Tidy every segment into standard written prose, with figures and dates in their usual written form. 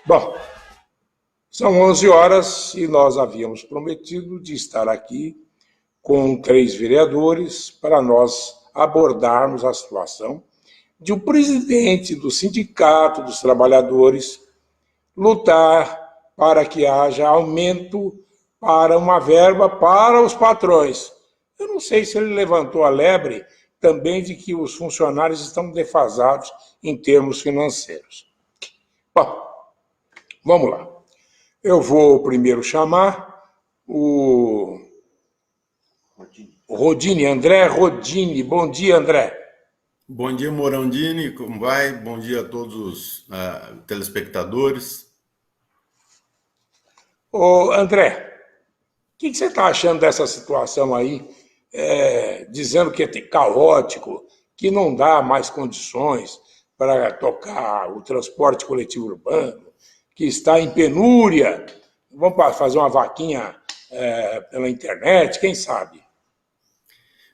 Bom, são 11 horas e nós havíamos prometido de estar aqui com 3 vereadores para nós abordarmos a situação de o presidente do Sindicato dos Trabalhadores lutar para que haja aumento para uma verba para os patrões. Eu não sei se ele levantou a lebre também de que os funcionários estão defasados em termos financeiros. Bom, vamos lá. Eu vou primeiro chamar o Rodini, André Rodini. Bom dia, André. Bom dia, Morandini, como vai? Bom dia a todos os telespectadores. Ô, André, o que você está achando dessa situação aí, dizendo que é caótico, que não dá mais condições para tocar o transporte coletivo urbano, que está em penúria? Vamos fazer uma vaquinha pela internet, quem sabe?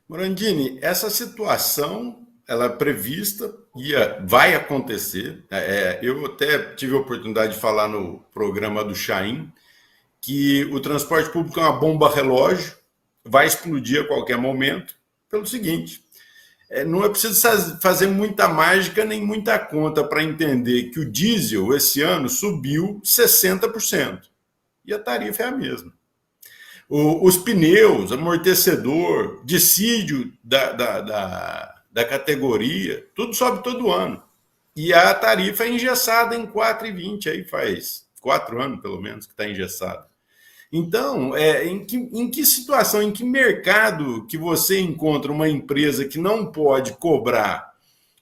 Morandini, essa situação ela é prevista e vai acontecer. Eu até tive a oportunidade de falar no programa do Chaim que o transporte público é uma bomba relógio, vai explodir a qualquer momento, pelo seguinte: não é preciso fazer muita mágica nem muita conta para entender que o diesel esse ano subiu 60% e a tarifa é a mesma. Os pneus, amortecedor, dissídio da categoria, tudo sobe todo ano. E a tarifa é engessada em 4,20, aí faz 4 anos, pelo menos, que está engessada. Então, em que situação, em que mercado que você encontra uma empresa que não pode cobrar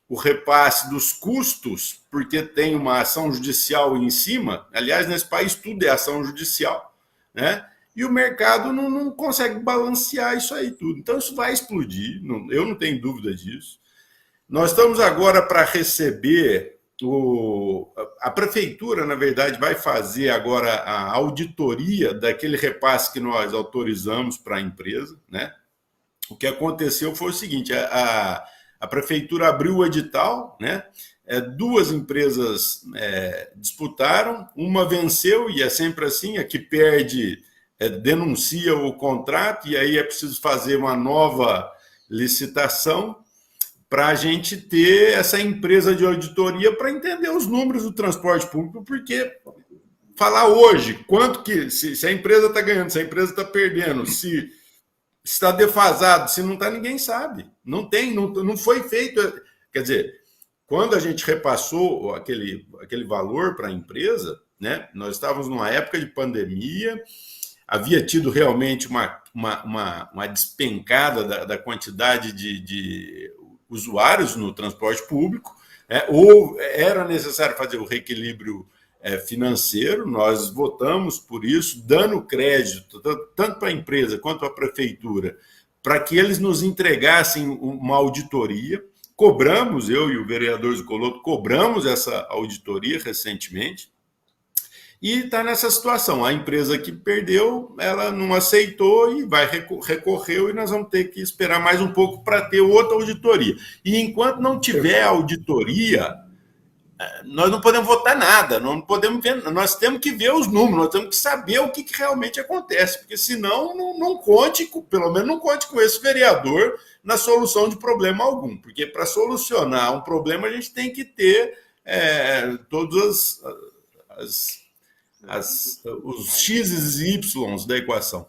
o repasse dos custos, porque tem uma ação judicial em cima? Aliás, nesse país tudo é ação judicial, né? E o mercado não consegue balancear isso aí tudo. Então, isso vai explodir, eu não tenho dúvida disso. Nós estamos agora para receber a prefeitura, na verdade, vai fazer agora a auditoria daquele repasse que nós autorizamos para a empresa, né? O que aconteceu foi o seguinte: a prefeitura abriu o edital, né? 2 empresas disputaram, uma venceu, e é sempre assim: a que perde denuncia o contrato, e aí é preciso fazer uma nova licitação para a gente ter essa empresa de auditoria para entender os números do transporte público, porque falar hoje quanto que, se a empresa está ganhando, se a empresa está perdendo, se está defasado, se não está, ninguém sabe. Não tem, não foi feito. Quer dizer, quando a gente repassou aquele valor para a empresa, né, nós estávamos numa época de pandemia, havia tido realmente uma despencada da quantidade de usuários no transporte público, ou era necessário fazer o reequilíbrio financeiro. Nós votamos por isso, dando crédito tanto para a empresa quanto para a prefeitura, para que eles nos entregassem uma auditoria. Cobramos, eu e o vereador Zuccolotto cobramos essa auditoria recentemente, e está nessa situação. A empresa que perdeu, ela não aceitou e recorreu, e nós vamos ter que esperar mais um pouco para ter outra auditoria. E enquanto não tiver auditoria, nós não podemos votar nada, não podemos ver, nós temos que ver os números, nós temos que saber o que realmente acontece, porque senão não conte, pelo menos não conte com esse vereador na solução de problema algum, porque para solucionar um problema a gente tem que ter todas os x's e y's da equação.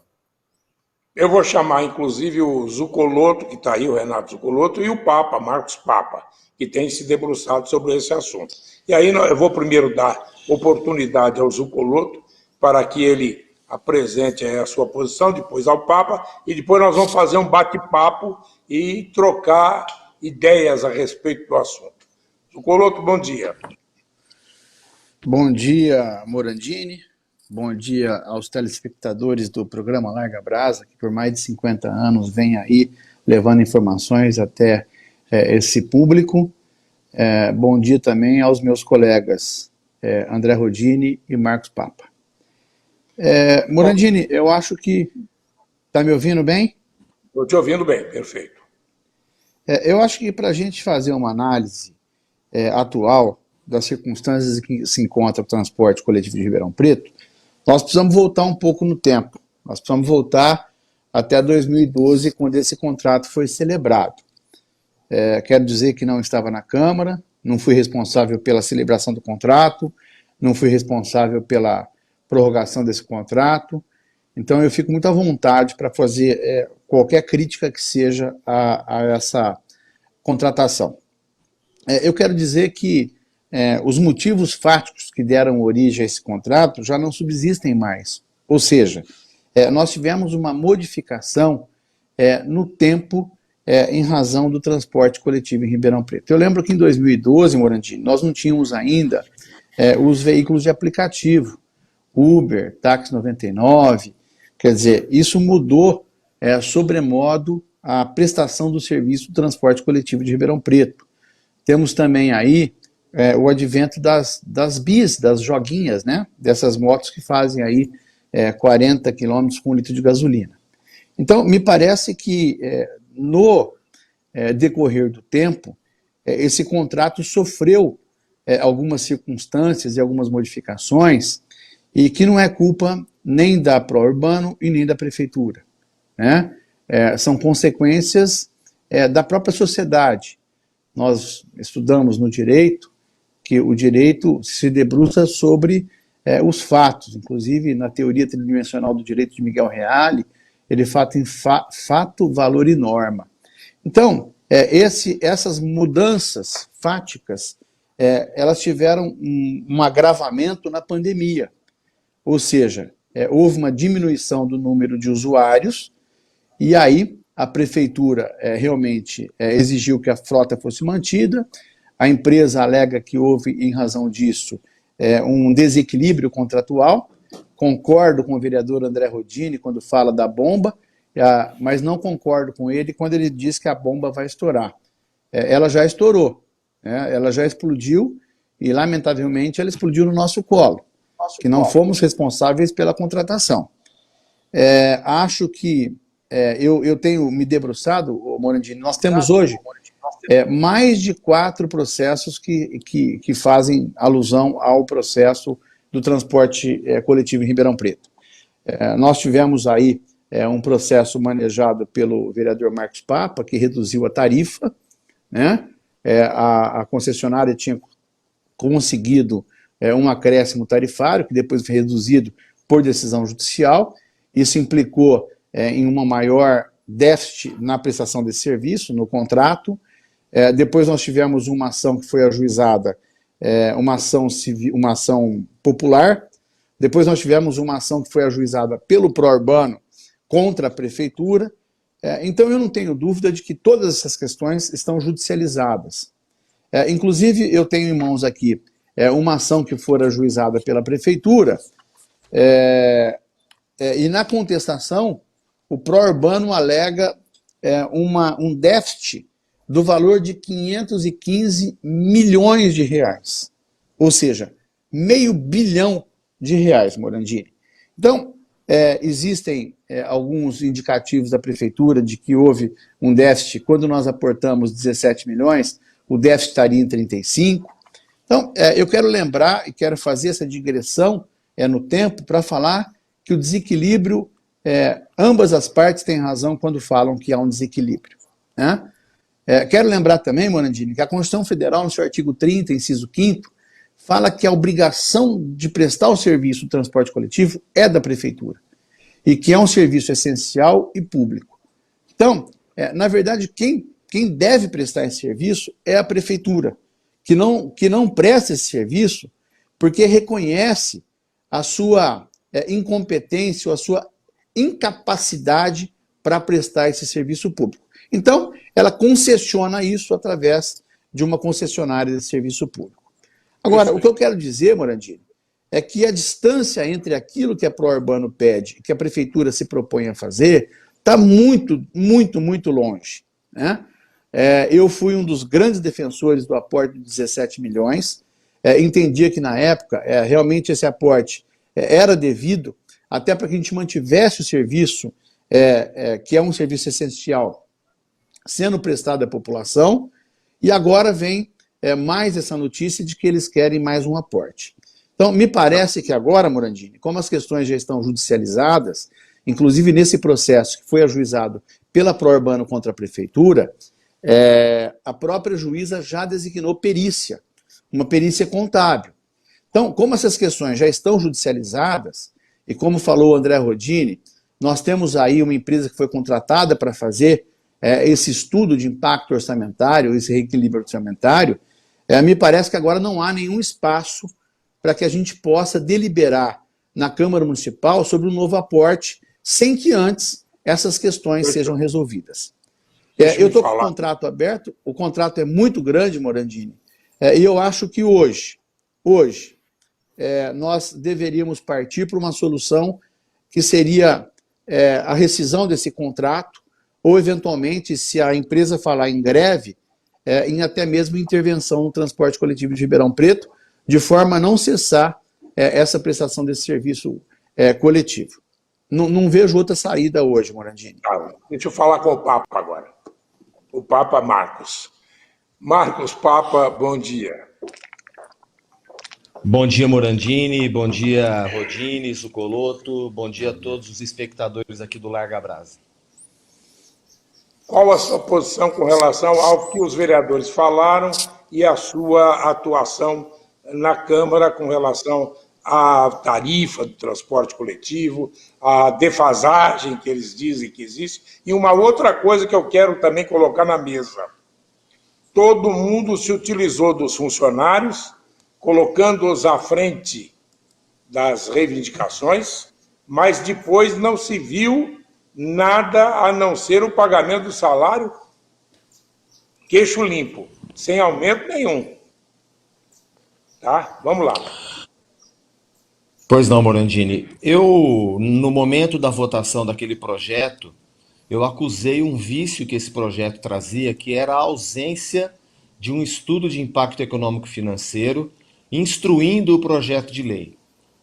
Eu vou chamar, inclusive, o Zuccolotto, que está aí, o Renato Zuccolotto, e o Papa, Marcos Papa, que tem se debruçado sobre esse assunto. E aí eu vou primeiro dar oportunidade ao Zuccolotto para que ele apresente a sua posição, depois ao Papa, e depois nós vamos fazer um bate-papo e trocar ideias a respeito do assunto. Zuccolotto, bom dia. Bom dia, Morandini. Bom dia aos telespectadores do programa Larga Brasa, que por mais de 50 anos vem aí levando informações até esse público. Bom dia também aos meus colegas André Rodini e Marcos Papa. Morandini, eu acho que... Está me ouvindo bem? Estou te ouvindo bem, perfeito. Eu acho que para a gente fazer uma análise atual das circunstâncias em que se encontra o transporte coletivo de Ribeirão Preto, nós precisamos voltar um pouco no tempo. Nós precisamos voltar até 2012, quando esse contrato foi celebrado. Quero dizer que não estava na Câmara, não fui responsável pela celebração do contrato, não fui responsável pela prorrogação desse contrato, então eu fico muito à vontade para fazer qualquer crítica que seja a essa contratação. Eu quero dizer que os motivos fáticos que deram origem a esse contrato já não subsistem mais, ou seja, nós tivemos uma modificação no tempo em razão do transporte coletivo em Ribeirão Preto. Eu lembro que em 2012, Morandini, nós não tínhamos ainda os veículos de aplicativo, Uber, Táxi 99, quer dizer, isso mudou sobremodo a prestação do serviço do transporte coletivo de Ribeirão Preto. Temos também aí o advento das bis, das joguinhas, né? Dessas motos que fazem aí 40 quilômetros com 1 litro de gasolina. Então, me parece que no decorrer do tempo, esse contrato sofreu algumas circunstâncias e algumas modificações, e que não é culpa nem da Pró-Urbano e nem da Prefeitura, né? São consequências da própria sociedade. Nós estudamos no direito que o direito se debruça sobre os fatos, inclusive na teoria tridimensional do direito de Miguel Reale, ele fala em fato, valor e norma. Então, essas mudanças fáticas, elas tiveram um agravamento na pandemia, ou seja, houve uma diminuição do número de usuários, e aí a prefeitura realmente exigiu que a frota fosse mantida, a empresa alega que houve, em razão disso, um desequilíbrio contratual. Concordo com o vereador André Rodini quando fala da bomba, mas não concordo com ele quando ele diz que a bomba vai estourar. Ela já estourou, ela já explodiu, e lamentavelmente ela explodiu no nosso colo, que não fomos responsáveis pela contratação. Acho que eu tenho me debruçado, Morandini, nós temos hoje mais de 4 processos que fazem alusão ao processo do transporte coletivo em Ribeirão Preto. Nós tivemos aí um processo manejado pelo vereador Marcos Papa, que reduziu a tarifa, né? A concessionária tinha conseguido um acréscimo tarifário, que depois foi reduzido por decisão judicial. Isso implicou em uma maior déficit na prestação desse serviço, no contrato. Depois nós tivemos uma ação que foi ajuizada, uma ação civil, uma ação popular. Depois nós tivemos uma ação que foi ajuizada pelo Pró-Urbano contra a prefeitura. Então eu não tenho dúvida de que todas essas questões estão judicializadas. Inclusive eu tenho em mãos aqui uma ação que for ajuizada pela prefeitura, e na contestação o Pró-Urbano alega um déficit do valor de 515 milhões de reais, ou seja, R$500 bilhão, Morandini. Então, existem alguns indicativos da prefeitura de que houve um déficit. Quando nós aportamos 17 milhões, o déficit estaria em 35. Então, eu quero lembrar e quero fazer essa digressão no tempo para falar que o desequilíbrio, ambas as partes têm razão quando falam que há um desequilíbrio, né? Quero lembrar também, Morandini, que a Constituição Federal, no seu artigo 30, inciso 5º, fala que a obrigação de prestar o serviço do transporte coletivo é da prefeitura, e que é um serviço essencial e público. Então, na verdade, quem deve prestar esse serviço é a prefeitura, que não presta esse serviço porque reconhece a sua incompetência ou a sua incapacidade para prestar esse serviço público. Então, ela concessiona isso através de uma concessionária de serviço público. Agora, o que eu quero dizer, Morandini, é que a distância entre aquilo que a Pró-Urbano pede e que a prefeitura se propõe a fazer está muito, muito, muito longe, né? Eu fui um dos grandes defensores do aporte de 17 milhões, entendia que na época realmente esse aporte era devido, até para que a gente mantivesse o serviço, que é um serviço essencial, sendo prestado à população, e agora vem mais essa notícia de que eles querem mais um aporte. Então, me parece que agora, Morandini, como as questões já estão judicializadas, inclusive nesse processo que foi ajuizado pela Pró-Urbano contra a Prefeitura, a própria juíza já designou perícia, uma perícia contábil. Então, como essas questões já estão judicializadas, e como falou o André Rodini, nós temos aí uma empresa que foi contratada para fazer esse estudo de impacto orçamentário, esse reequilíbrio orçamentário, me parece que agora não há nenhum espaço para que a gente possa deliberar na Câmara Municipal sobre um novo aporte, sem que antes essas questões sejam resolvidas. Eu estou com o contrato aberto, o contrato é muito grande, Morandini, e eu acho que hoje nós deveríamos partir para uma solução que seria a rescisão desse contrato, ou eventualmente, se a empresa falar em greve, em até mesmo intervenção no transporte coletivo de Ribeirão Preto, de forma a não cessar essa prestação desse serviço coletivo. Não vejo outra saída hoje, Morandini. Tá, deixa eu falar com o Papa agora. O Papa Marcos. Marcos, Papa, bom dia. Bom dia, Morandini, bom dia, Rodini, Zucoloto, bom dia a todos os espectadores aqui do Larga Brasa. Qual a sua posição com relação ao que os vereadores falaram e a sua atuação na Câmara com relação à tarifa do transporte coletivo, à defasagem que eles dizem que existe, e uma outra coisa que eu quero também colocar na mesa. Todo mundo se utilizou dos funcionários, colocando-os à frente das reivindicações, mas depois não se viu nada a não ser o pagamento do salário queixo limpo, sem aumento nenhum. Tá? Vamos lá. Pois não, Morandini. No momento da votação daquele projeto, eu acusei um vício que esse projeto trazia, que era a ausência de um estudo de impacto econômico-financeiro instruindo o projeto de lei.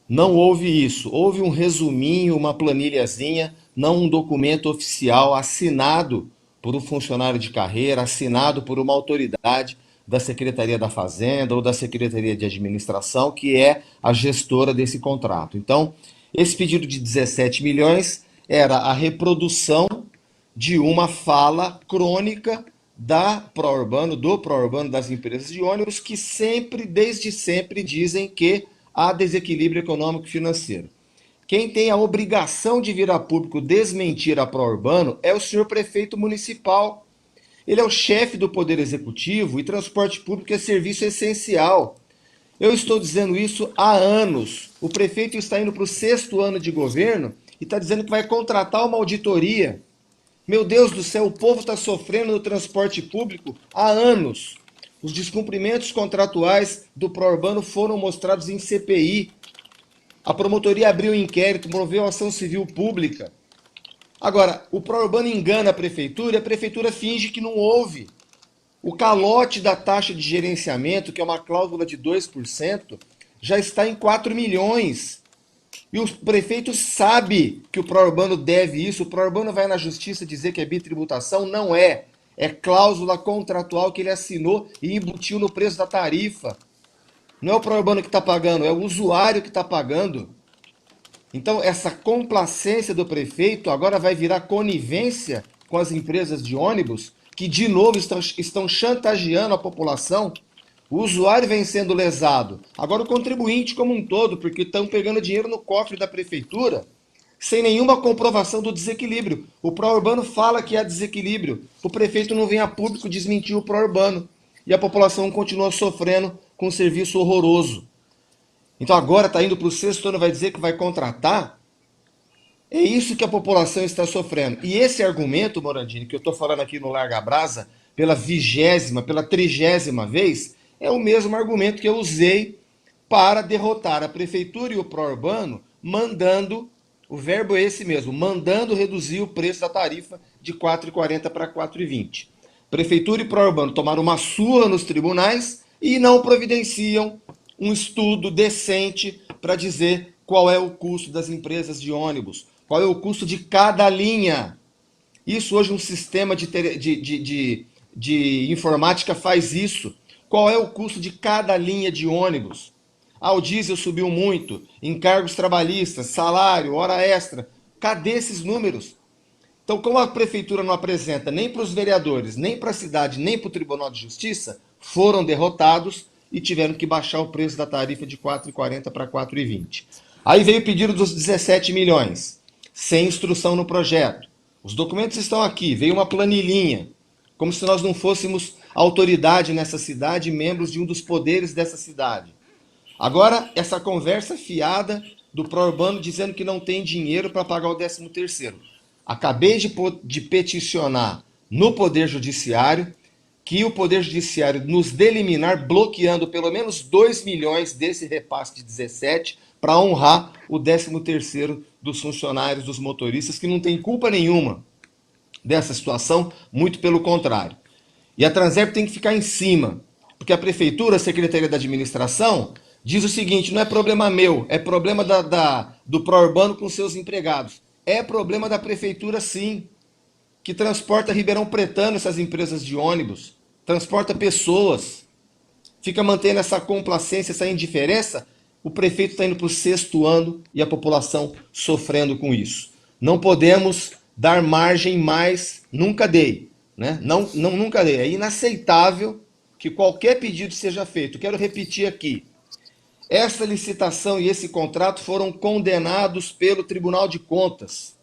Não houve isso. Houve um resuminho, uma planilhazinha, não um documento oficial assinado por um funcionário de carreira, assinado por uma autoridade da Secretaria da Fazenda ou da Secretaria de Administração, que é a gestora desse contrato. Então, esse pedido de 17 milhões era a reprodução de uma fala crônica do Pró-Urbano, das empresas de ônibus, que desde sempre, dizem que há desequilíbrio econômico e financeiro. Quem tem a obrigação de vir a público desmentir a Pró-Urbano é o senhor prefeito municipal. Ele é o chefe do Poder Executivo e transporte público é serviço essencial. Eu estou dizendo isso há anos. O prefeito está indo para o 6º ano de governo e está dizendo que vai contratar uma auditoria. Meu Deus do céu, o povo está sofrendo no transporte público há anos. Os descumprimentos contratuais do Pró-Urbano foram mostrados em CPI. A promotoria abriu um inquérito, moveu ação civil pública. Agora, o Pró-Urbano engana a prefeitura e a prefeitura finge que não houve. O calote da taxa de gerenciamento, que é uma cláusula de 2%, já está em 4 milhões. E o prefeito sabe que o Pró-Urbano deve isso. O Pró-Urbano vai na justiça dizer que é bitributação. Não é. É cláusula contratual que ele assinou e embutiu no preço da tarifa. Não é o Pró-Urbano que está pagando, é o usuário que está pagando. Então, essa complacência do prefeito agora vai virar conivência com as empresas de ônibus, que, de novo, estão chantageando a população. O usuário vem sendo lesado. Agora, o contribuinte como um todo, porque estão pegando dinheiro no cofre da prefeitura, sem nenhuma comprovação do desequilíbrio. O Pró-Urbano fala que há desequilíbrio. O prefeito não vem a público desmentir o Pró-Urbano. E a população continua sofrendo com um serviço horroroso. Então agora está indo para o 6º ano, vai dizer que vai contratar? É isso que a população está sofrendo. E esse argumento, Morandini, que eu estou falando aqui no Larga Brasa, pela 30ª vez, é o mesmo argumento que eu usei para derrotar a prefeitura e o Pró-Urbano, mandando, o verbo é esse mesmo, mandando reduzir o preço da tarifa de R$ 4,40 para R$ 4,20. Prefeitura e Pró-Urbano tomaram uma surra nos tribunais e não providenciam um estudo decente para dizer qual é o custo das empresas de ônibus, qual é o custo de cada linha. Isso hoje um sistema de informática faz isso. Qual é o custo de cada linha de ônibus? Ah, o diesel subiu muito, encargos trabalhistas, salário, hora extra. Cadê esses números? Então, como a prefeitura não apresenta nem para os vereadores, nem para a cidade, nem para o Tribunal de Justiça, foram derrotados e tiveram que baixar o preço da tarifa de R$ 4,40 para R$ 4,20. Aí veio o pedido dos 17 milhões, sem instrução no projeto. Os documentos estão aqui, veio uma planilhinha, como se nós não fôssemos autoridade nessa cidade, membros de um dos poderes dessa cidade. Agora, essa conversa fiada do Pró-Urbano dizendo que não tem dinheiro para pagar o 13º. Acabei de peticionar no Poder Judiciário que o Poder Judiciário nos dê liminar bloqueando pelo menos 2 milhões desse repasse de 17 para honrar o 13º dos funcionários, dos motoristas, que não tem culpa nenhuma dessa situação, muito pelo contrário. E a Transerp tem que ficar em cima, porque a Prefeitura, a Secretaria da Administração, diz o seguinte, não é problema meu, é problema do Pró-Urbano com seus empregados. É problema da Prefeitura, sim, que transporta Ribeirão Pretano, essas empresas de ônibus, transporta pessoas, fica mantendo essa complacência, essa indiferença, o prefeito está indo para o 6º ano e a população sofrendo com isso. Não podemos dar margem mais, nunca dei, né? Nunca dei. É inaceitável que qualquer pedido seja feito. Quero repetir aqui. Essa licitação e esse contrato foram condenados pelo Tribunal de Contas,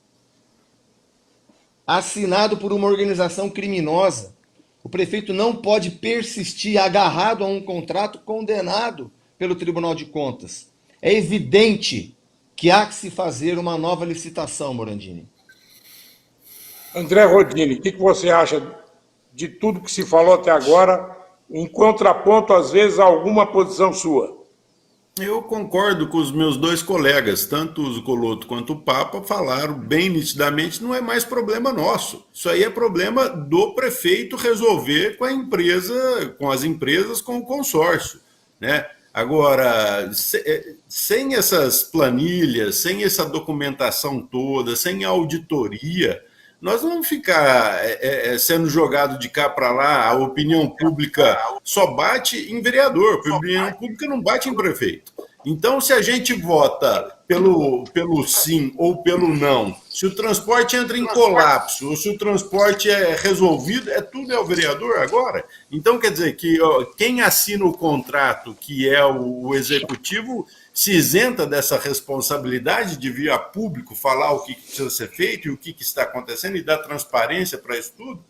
assinado por uma organização criminosa. O prefeito não pode persistir agarrado a um contrato condenado pelo Tribunal de Contas. É evidente que há que se fazer uma nova licitação, Morandini. André Rodini, o que você acha de tudo que se falou até agora, em contraponto, às vezes, a alguma posição sua? Eu concordo com os meus dois colegas, tanto o Zucoloto quanto o Papa falaram bem nitidamente, não é mais problema nosso. Isso aí é problema do prefeito resolver com a empresa, com as empresas, com o consórcio, né? Agora, sem essas planilhas, sem essa documentação toda, sem auditoria, nós vamos ficar sendo jogado de cá para lá, a opinião pública só bate em vereador, a opinião pública não bate em prefeito. Então, se a gente vota pelo sim ou pelo não, se o transporte entra em colapso, ou se o transporte é resolvido, tudo é o vereador agora. Então, quer dizer que quem assina o contrato, que é o executivo, se isenta dessa responsabilidade de vir a público falar o que precisa ser feito e o que está acontecendo e dar transparência para isso tudo.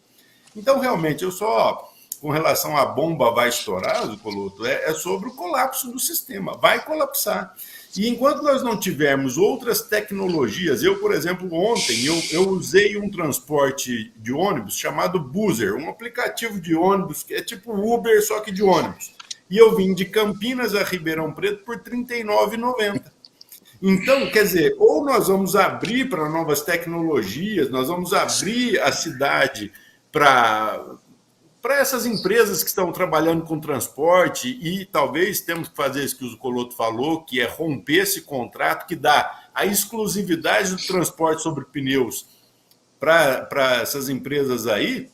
Então, realmente, eu só, com relação à bomba vai estourar, Zucoloto, é sobre o colapso do sistema, vai colapsar. E enquanto nós não tivermos outras tecnologias, eu, por exemplo, ontem, eu usei um transporte de ônibus chamado Buzzer, um aplicativo de ônibus que é tipo Uber, só que de ônibus. E eu vim de Campinas a Ribeirão Preto por R$ 39,90. Então, quer dizer, ou nós vamos abrir para novas tecnologias, nós vamos abrir a cidade para essas empresas que estão trabalhando com transporte e talvez temos que fazer isso que o Zucoloto falou, que é romper esse contrato que dá a exclusividade do transporte sobre pneus para essas empresas aí,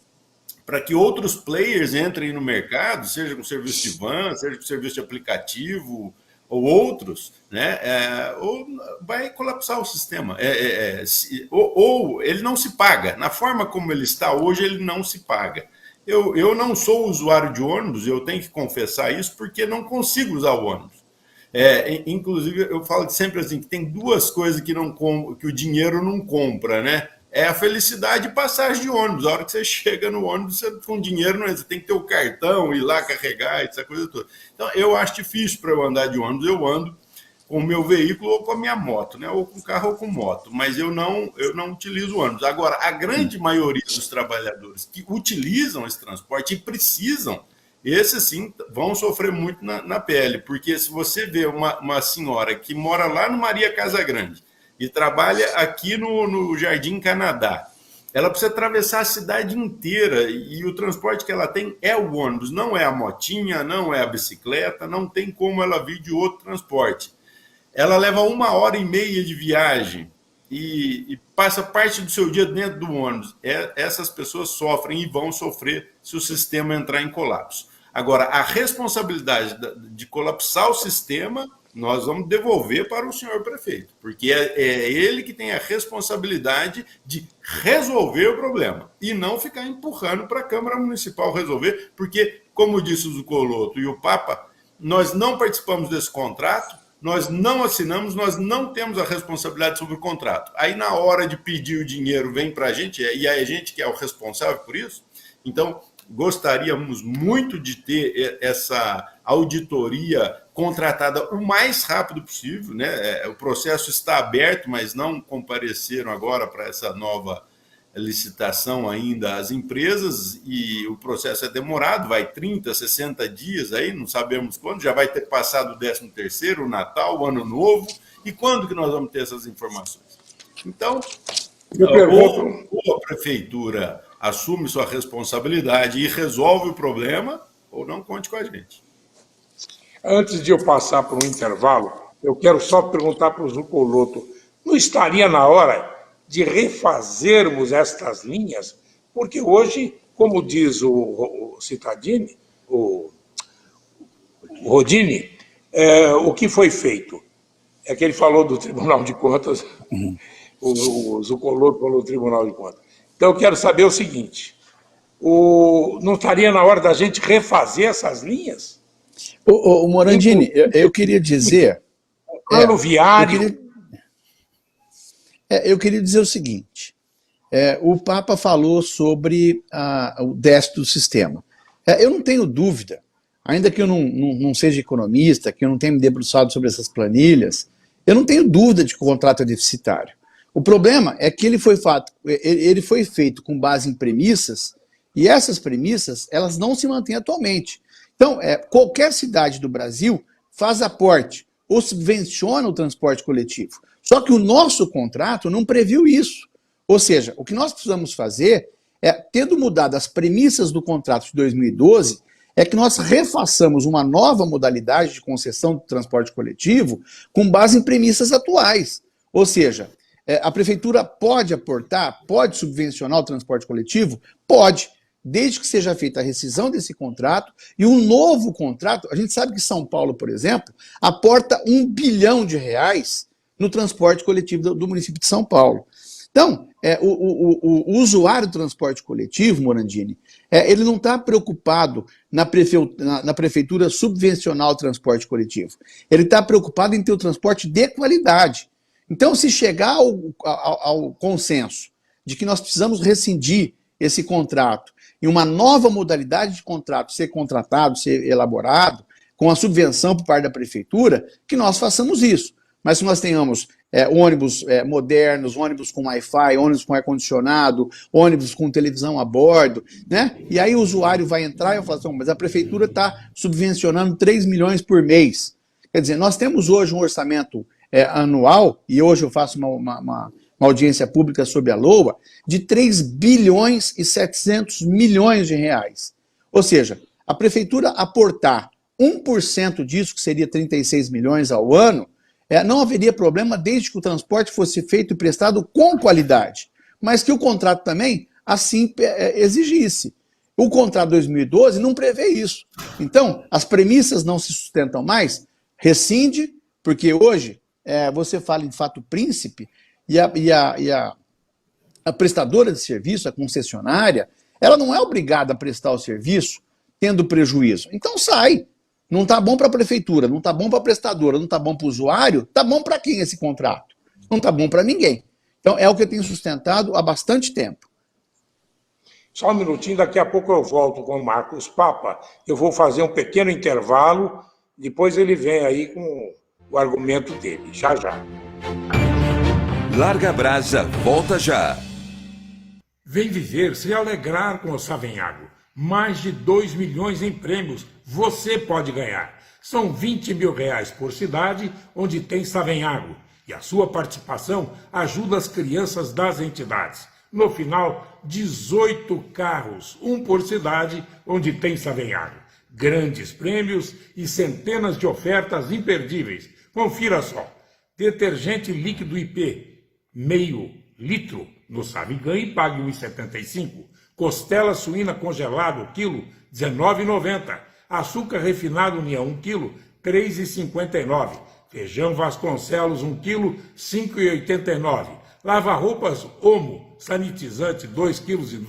para que outros players entrem no mercado, seja com serviço de van, seja com serviço de aplicativo ou outros, né? Ou vai colapsar o sistema. Ou ele não se paga. Na forma como ele está hoje, ele não se paga. Eu não sou usuário de ônibus, eu tenho que confessar isso, porque não consigo usar o ônibus. Inclusive, eu falo sempre assim, que tem duas coisas que o dinheiro não compra, né? É a felicidade de passagem de ônibus. A hora que você chega no ônibus, você, com dinheiro, você tem que ter o cartão, ir lá carregar, essa coisa toda. Então, eu acho difícil para eu andar de ônibus. Eu ando com o meu veículo ou com a minha moto, né? Ou com carro ou com moto. Mas eu não utilizo ônibus. Agora, a grande maioria dos trabalhadores que utilizam esse transporte e precisam, esses sim vão sofrer muito na pele. Porque se você vê uma senhora que mora lá no Maria Casagrande, e trabalha aqui no Jardim Canadá, ela precisa atravessar a cidade inteira e o transporte que ela tem é o ônibus, não é a motinha, não é a bicicleta, não tem como ela vir de outro transporte. Ela leva 1h30 de viagem e passa parte do seu dia dentro do ônibus. Essas pessoas sofrem e vão sofrer se o sistema entrar em colapso. Agora, a responsabilidade de colapsar o sistema, nós vamos devolver para o senhor prefeito, porque é ele que tem a responsabilidade de resolver o problema e não ficar empurrando para a Câmara Municipal resolver, porque, como disse o Zucoloto e o Papa, nós não participamos desse contrato, nós não assinamos, nós não temos a responsabilidade sobre o contrato. Aí, na hora de pedir o dinheiro, vem para a gente, e é a gente que é o responsável por isso. Então, gostaríamos muito de ter essa auditoria contratada o mais rápido possível, né? O processo está aberto, mas não compareceram agora para essa nova licitação ainda as empresas, e o processo é demorado, vai 30, 60 dias aí, não sabemos quando, já vai ter passado o 13º, o Natal, o Ano Novo, e quando que nós vamos ter essas informações? Então, ou a prefeitura assume sua responsabilidade e resolve o problema, ou não conte com a gente. Antes de eu passar para um intervalo, eu quero só perguntar para o Zucoloto, não estaria na hora de refazermos estas linhas? Porque hoje, como diz o Cittadini, o Rodini, o que foi feito? É que ele falou do Tribunal de Contas, o Zucoloto falou do Tribunal de Contas. Então, eu quero saber o seguinte, não estaria na hora da gente refazer essas linhas? Morandini, eu queria dizer... Plano viário... Eu queria dizer o seguinte, o Papa falou sobre o déficit do sistema. Eu não tenho dúvida, ainda que eu não seja economista, que eu não tenha me debruçado sobre essas planilhas, eu não tenho dúvida de que o contrato é deficitário. O problema é que ele foi feito com base em premissas, e essas premissas elas não se mantêm atualmente. Então, qualquer cidade do Brasil faz aporte ou subvenciona o transporte coletivo. Só que o nosso contrato não previu isso. Ou seja, o que nós precisamos fazer tendo mudado as premissas do contrato de 2012, é que nós refaçamos uma nova modalidade de concessão do transporte coletivo com base em premissas atuais. Ou seja, a prefeitura pode aportar, pode subvencionar o transporte coletivo? Pode, desde que seja feita a rescisão desse contrato e um novo contrato. A gente sabe que São Paulo, por exemplo, aporta R$1 bilhão no transporte coletivo do município de São Paulo. Então, o usuário do transporte coletivo, Morandini, ele não está preocupado na prefeitura subvencionar o transporte coletivo. Ele está preocupado em ter o transporte de qualidade. Então, se chegar ao consenso de que nós precisamos rescindir esse contrato e uma nova modalidade de contrato ser contratado, ser elaborado, com a subvenção por parte da prefeitura, que nós façamos isso. Mas se nós tenhamos ônibus modernos, ônibus com Wi-Fi, ônibus com ar-condicionado, ônibus com televisão a bordo, né? E aí o usuário vai entrar e vai falar assim, mas a prefeitura está subvencionando 3 milhões por mês. Quer dizer, nós temos hoje um orçamento anual, e hoje eu faço uma audiência pública sobre a LOA, de 3 bilhões e 700 milhões de reais. Ou seja, a prefeitura aportar 1% disso, que seria 36 milhões ao ano, não haveria problema desde que o transporte fosse feito e prestado com qualidade, mas que o contrato também assim exigisse. O contrato de 2012 não prevê isso. Então, as premissas não se sustentam mais, rescinde, porque hoje você fala em fato príncipe e a prestadora de serviço, a concessionária, ela não é obrigada a prestar o serviço tendo prejuízo. Então sai. Não está bom para a prefeitura, não está bom para a prestadora, não está bom para o usuário, está bom para quem esse contrato? Não está bom para ninguém. Então é o que eu tenho sustentado há bastante tempo. Só um minutinho, daqui a pouco eu volto com o Marcos Papa. Eu vou fazer um pequeno intervalo, depois ele vem aí com o argumento dele. Já, já. Larga a Brasa, volta já. Vem viver, se alegrar com o Savenhago. Mais de 2 milhões em prêmios você pode ganhar. São 20 mil reais por cidade onde tem Savenhago. E a sua participação ajuda as crianças das entidades. No final, 18 carros, um por cidade onde tem Savenhago. Grandes prêmios e centenas de ofertas imperdíveis. Confira só. Detergente líquido IP, meio litro, no Savigan e pague R$ 1,75. Costela suína congelado, quilo, R$ 19,90. Açúcar refinado União 1 kg, R$ 3,59. Feijão Vasconcelos 1 kg, R$ 5,89. Lava-roupas Omo, sanitizante 2,2 kg, R$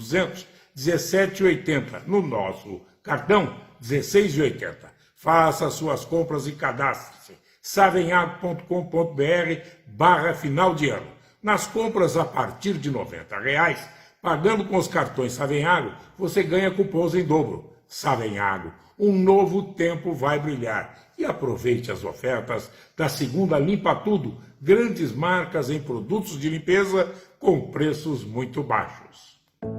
17,80. No nosso cartão, R$ 16,80. Faça suas compras e cadastre-se. savenhago.com.br/final de ano. Nas compras a partir de R$ 90, pagando com os cartões Savenhago, você ganha cupons em dobro. Savenhago, um novo tempo vai brilhar. E aproveite as ofertas da segunda Limpa Tudo, grandes marcas em produtos de limpeza com preços muito baixos.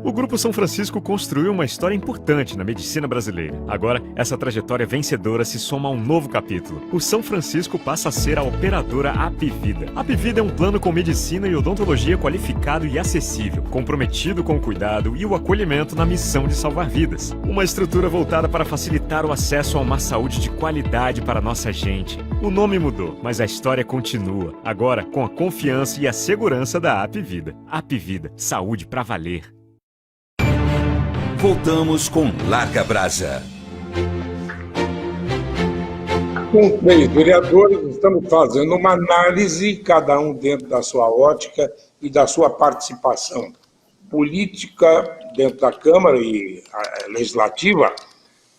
O Grupo São Francisco construiu uma história importante na medicina brasileira. Agora, essa trajetória vencedora se soma a um novo capítulo. O São Francisco passa a ser a operadora Apvida. Apvida é um plano com medicina e odontologia qualificado e acessível, comprometido com o cuidado e o acolhimento na missão de salvar vidas. Uma estrutura voltada para facilitar o acesso a uma saúde de qualidade para nossa gente. O nome mudou, mas a história continua, agora com a confiança e a segurança da Apvida. Apvida, saúde pra valer. Voltamos com Larga Brasa. Com 3 vereadores, estamos fazendo uma análise, cada um dentro da sua ótica e da sua participação política dentro da Câmara e legislativa,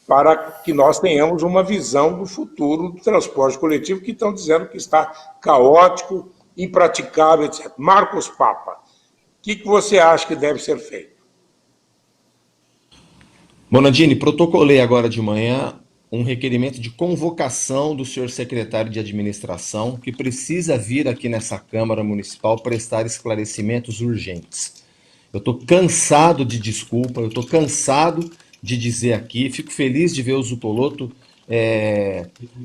para que nós tenhamos uma visão do futuro do transporte coletivo, que estão dizendo que está caótico, impraticável, etc. Marcos Papa, o que você acha que deve ser feito? Morandini, protocolei agora de manhã um requerimento de convocação do senhor secretário de administração, que precisa vir aqui nessa Câmara Municipal prestar esclarecimentos urgentes. Eu estou cansado de desculpa, eu estou cansado de dizer aqui, fico feliz de ver o Zucoloto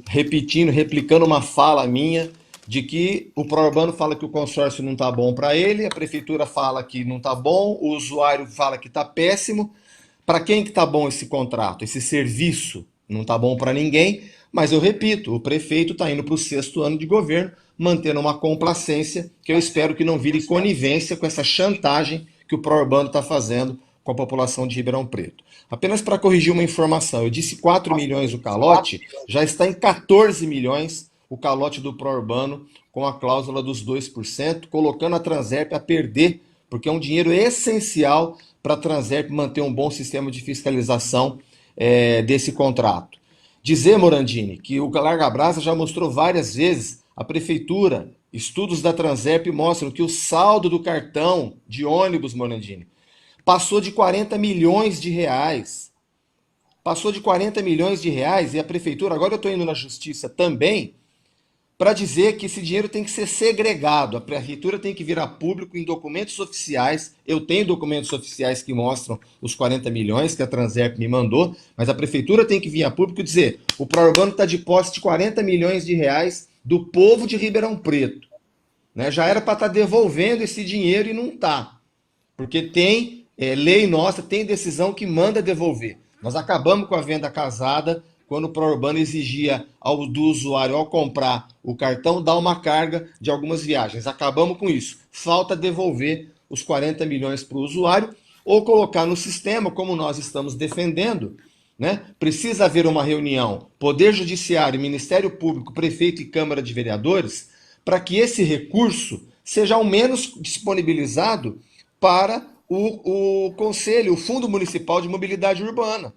replicando uma fala minha, de que o Prorbano fala que o consórcio não está bom para ele, a prefeitura fala que não está bom, o usuário fala que está péssimo. Para quem que está bom esse contrato, esse serviço? Não está bom para ninguém, mas eu repito, o prefeito está indo para o 6º ano de governo, mantendo uma complacência que eu espero que não vire conivência com essa chantagem que o Prorbano está fazendo com a população de Ribeirão Preto. Apenas para corrigir uma informação, eu disse 4 milhões o calote, já está em 14 milhões o calote do Prorbano com a cláusula dos 2%, colocando a Transerp a perder, porque é um dinheiro essencial para a Transerp manter um bom sistema de fiscalização desse contrato. Dizer, Morandini, que o Larga Brasa já mostrou várias vezes, a prefeitura, estudos da Transerp mostram que o saldo do cartão de ônibus, Morandini, passou de 40 milhões de reais. Passou de 40 milhões de reais e a prefeitura, agora eu estou indo na justiça também, para dizer que esse dinheiro tem que ser segregado, a prefeitura tem que virar público em documentos oficiais. Eu tenho documentos oficiais que mostram os 40 milhões que a Transerp me mandou, mas a prefeitura tem que vir a público e dizer: o Prorbano está de posse de 40 milhões de reais do povo de Ribeirão Preto. Né? Já era para estar devolvendo esse dinheiro e não está, porque tem lei nossa, tem decisão que manda devolver. Nós acabamos com a venda casada, quando o Prorbano exigia do usuário, ao comprar o cartão, dar uma carga de algumas viagens. Acabamos com isso. Falta devolver os 40 milhões para o usuário ou colocar no sistema, como nós estamos defendendo, né? Precisa haver uma reunião, Poder Judiciário, Ministério Público, Prefeito e Câmara de Vereadores, para que esse recurso seja ao menos disponibilizado para o Conselho, o Fundo Municipal de Mobilidade Urbana.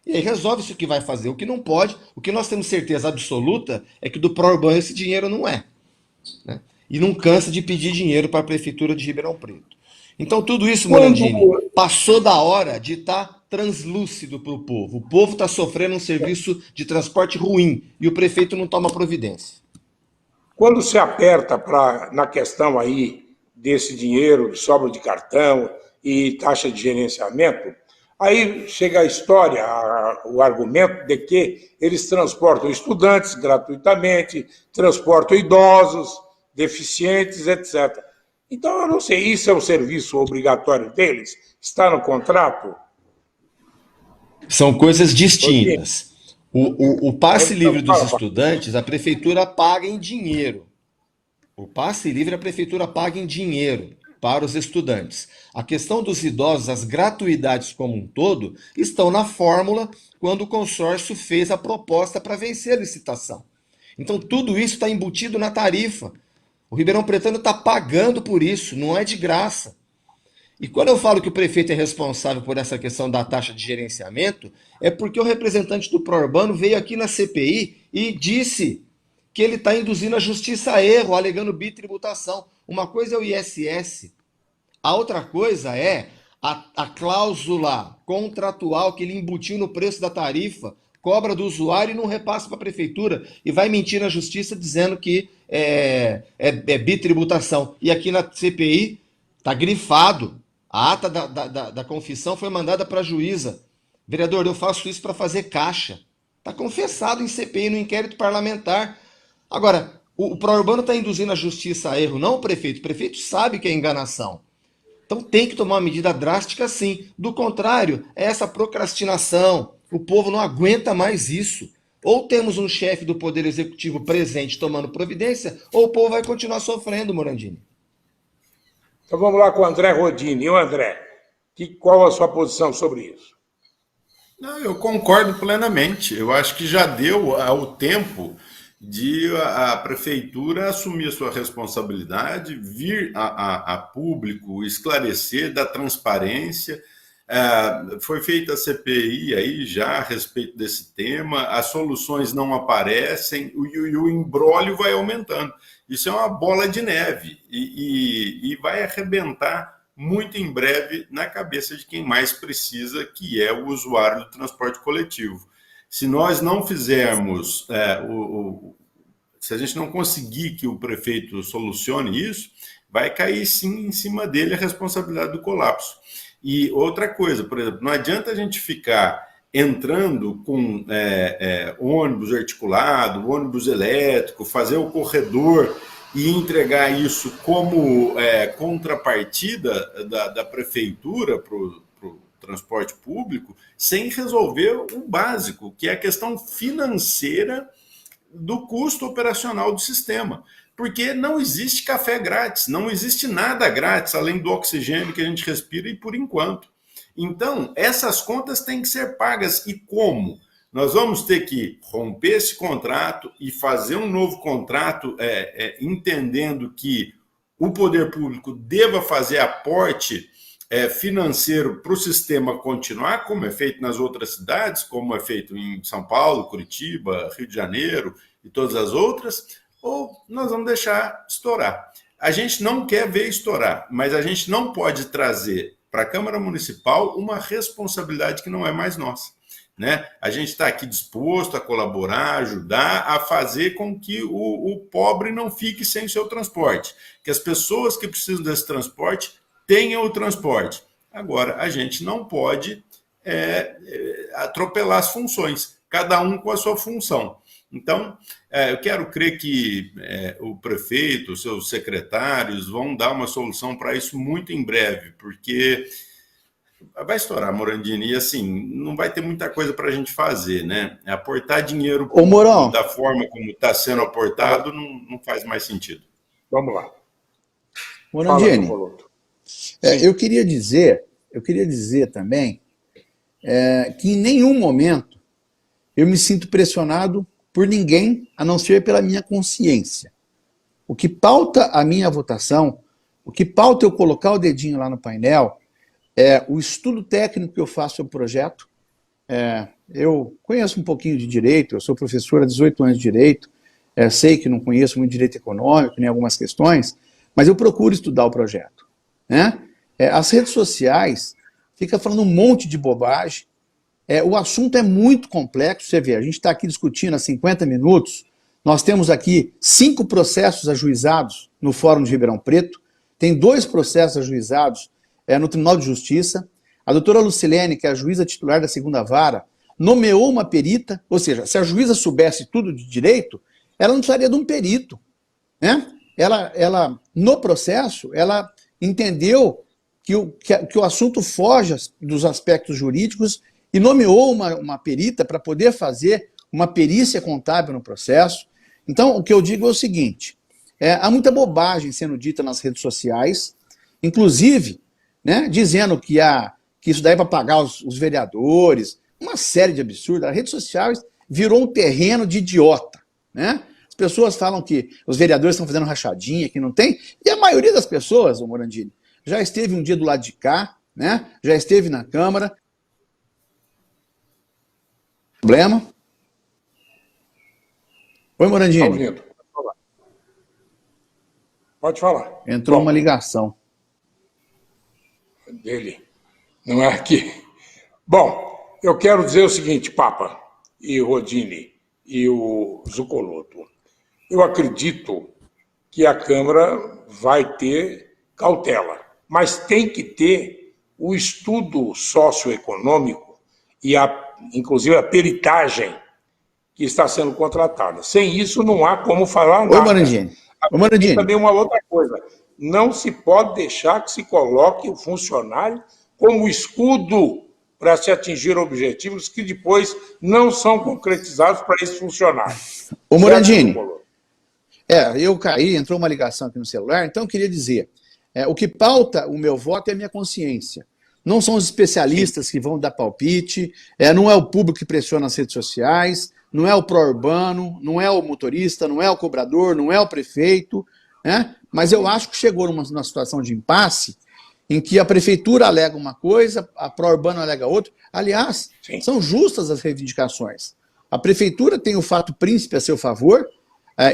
E aí resolve isso que vai fazer. O que não pode, o que nós temos certeza absoluta é que do Prorbano esse dinheiro não é. Né? E não cansa de pedir dinheiro para a Prefeitura de Ribeirão Preto. Então tudo isso, Morandini, passou da hora de estar translúcido para o povo. O povo está sofrendo um serviço de transporte ruim e o prefeito não toma providência. Quando se aperta na questão aí desse dinheiro, sobra de cartão e taxa de gerenciamento, aí chega a história, o argumento de que eles transportam estudantes gratuitamente, transportam idosos, deficientes, etc. Então, eu não sei, isso é um serviço obrigatório deles? Está no contrato? São coisas distintas. O passe livre dos estudantes, a prefeitura paga em dinheiro. O passe livre a prefeitura paga em dinheiro. para os estudantes. A questão dos idosos, as gratuidades como um todo, estão na fórmula quando o consórcio fez a proposta para vencer a licitação. Então, tudo isso está embutido na tarifa. O Ribeirão Pretano está pagando por isso, não é de graça. E quando eu falo que o prefeito é responsável por essa questão da taxa de gerenciamento, é porque o representante do Pró-Urbano veio aqui na CPI e disse que ele está induzindo a justiça a erro, alegando bitributação. Uma coisa é o ISS, a outra coisa é a cláusula contratual que ele embutiu no preço da tarifa, cobra do usuário e não repassa para a prefeitura, e vai mentir na justiça dizendo que é bitributação. E aqui na CPI está grifado. A ata da confissão foi mandada para a juíza. Vereador, eu faço isso para fazer caixa. Está confessado em CPI, no inquérito parlamentar. Agora, o Pró-Urbano está induzindo a justiça a erro, não o prefeito. O prefeito sabe que é enganação. Então tem que tomar uma medida drástica sim. Do contrário, é essa procrastinação. O povo não aguenta mais isso. Ou temos um chefe do Poder Executivo presente tomando providência, ou o povo vai continuar sofrendo, Morandini. Então vamos lá com o André Rodini. E o André, qual a sua posição sobre isso? Não, eu concordo plenamente. Eu acho que já deu o tempo de a prefeitura assumir a sua responsabilidade, vir a público esclarecer da transparência. Foi feita a CPI aí já a respeito desse tema, as soluções não aparecem e o imbróglio vai aumentando. Isso é uma bola de neve e vai arrebentar muito em breve na cabeça de quem mais precisa, que é o usuário do transporte coletivo. Se nós não fizermos, se a gente não conseguir que o prefeito solucione isso, vai cair sim em cima dele a responsabilidade do colapso. E outra coisa, por exemplo, não adianta a gente ficar entrando com ônibus articulado, ônibus elétrico, fazer o corredor e entregar isso como contrapartida da prefeitura para o transporte público, sem resolver o básico, que é a questão financeira do custo operacional do sistema. Porque não existe café grátis, não existe nada grátis, além do oxigênio que a gente respira e por enquanto. Então, essas contas têm que ser pagas. E como? Nós vamos ter que romper esse contrato e fazer um novo contrato, entendendo que o poder público deva fazer aporte financeiro para o sistema continuar, como é feito nas outras cidades, como é feito em São Paulo, Curitiba, Rio de Janeiro e todas as outras, ou nós vamos deixar estourar. A gente não quer ver estourar, mas a gente não pode trazer para a Câmara Municipal uma responsabilidade que não é mais nossa. Né? A gente está aqui disposto a colaborar, ajudar a fazer com que o pobre não fique sem o seu transporte, que as pessoas que precisam desse transporte tenham o transporte. Agora, a gente não pode atropelar as funções, cada um com a sua função. Então, eu quero crer que o prefeito, os seus secretários vão dar uma solução para isso muito em breve, porque vai estourar, Morandini, e assim, não vai ter muita coisa para a gente fazer, né? Aportar dinheiro da forma como está sendo aportado não faz mais sentido. Vamos lá. Morandini, eu queria dizer também que em nenhum momento eu me sinto pressionado por ninguém, a não ser pela minha consciência. O que pauta a minha votação, o que pauta eu colocar o dedinho lá no painel, é o estudo técnico que eu faço sobre o projeto. Eu conheço um pouquinho de direito, eu sou professor há 18 anos de direito, sei que não conheço muito direito econômico, nem algumas questões, mas eu procuro estudar o projeto. Né? As redes sociais ficam falando um monte de bobagem. O assunto é muito complexo, você vê, a gente está aqui discutindo há 50 minutos, nós temos aqui 5 processos ajuizados no Fórum de Ribeirão Preto, tem 2 processos ajuizados no Tribunal de Justiça, a doutora Lucilene, que é a juíza titular da 2ª Vara, nomeou uma perita, ou seja, se a juíza soubesse tudo de direito, ela não precisaria de um perito. Né? Ela, no processo, ela entendeu que o assunto foge dos aspectos jurídicos e nomeou uma perita para poder fazer uma perícia contábil no processo. Então, o que eu digo é o seguinte, há muita bobagem sendo dita nas redes sociais, inclusive, né, dizendo que isso daí é para pagar os vereadores, uma série de absurdos. A rede social virou um terreno de idiota, né? As pessoas falam que os vereadores estão fazendo rachadinha, que não tem, e a maioria das pessoas, ô Morandini, já esteve um dia do lado de cá, né? Já esteve na Câmara. Problema? Oi, Morandini. ouvindo. Pode falar. Entrou Bom, uma ligação. dele. Não é aqui. Bom, eu quero dizer o seguinte, Papa e Rodini e o Zucoloto. Eu acredito que a Câmara vai ter cautela, mas tem que ter o estudo socioeconômico e, inclusive, a peritagem que está sendo contratada. Sem isso, não há como falar nada. Oi, Morandini. Ô, Morandini. E também uma outra coisa, não se pode deixar que se coloque o funcionário como escudo para se atingir objetivos que depois não são concretizados para esse funcionário. Ô, Morandini, eu caí, entrou uma ligação aqui no celular, então eu queria dizer, o que pauta o meu voto é a minha consciência. Não são os especialistas que vão dar palpite, não é o público que pressiona as redes sociais, não é o pró-urbano, não é o motorista, não é o cobrador, não é o prefeito, né? Mas eu acho que chegou numa situação de impasse em que a prefeitura alega uma coisa, a pró-urbano alega outra. Aliás, são justas as reivindicações. A prefeitura tem o fato príncipe a seu favor,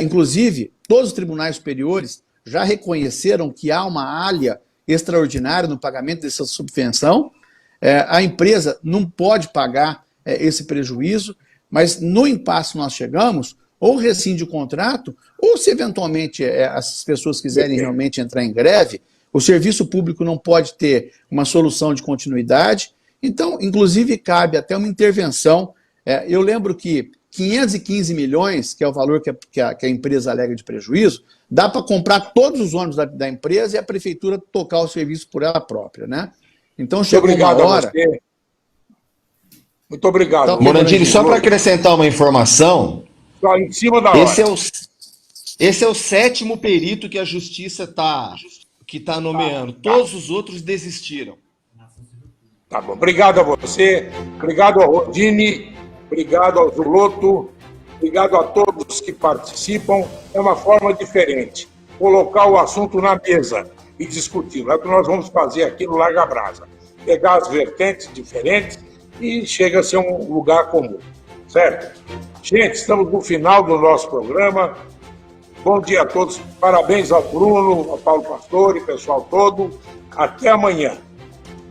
inclusive todos os tribunais superiores já reconheceram que há uma alha extraordinária no pagamento dessa subvenção. A empresa não pode pagar esse prejuízo, mas no impasse nós chegamos, ou rescinde o contrato, ou se eventualmente as pessoas quiserem realmente entrar em greve, o serviço público não pode ter uma solução de continuidade. Então, inclusive, cabe até uma intervenção. Eu lembro que 515 milhões, que é o valor que a empresa alega de prejuízo, dá para comprar todos os ônibus da empresa e a prefeitura tocar o serviço por ela própria, né? Então, chegou uma hora... Muito obrigado. Então, Morandini, só para acrescentar uma informação, Só em cima da hora. esse é o 7º perito que a justiça está nomeando. Todos os outros desistiram. Tá bom. Obrigado a você, obrigado ao Rodini, obrigado ao Zuloto, obrigado a todos que participam. É uma forma diferente, colocar o assunto na mesa e discuti-lo. É o que nós vamos fazer aqui no Larga Brasa. Pegar as vertentes diferentes e chega a ser um lugar comum, certo? Gente, estamos no final do nosso programa. Bom dia a todos. Parabéns ao Bruno, ao Paulo Pastor e pessoal todo. Até amanhã.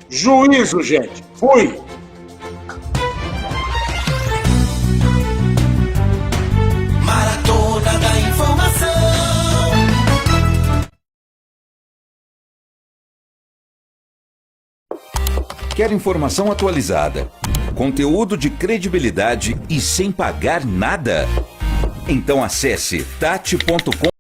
Juízo, gente. Fui! Maratona da Informação. Quer informação atualizada, conteúdo de credibilidade e sem pagar nada? Então acesse tati.com.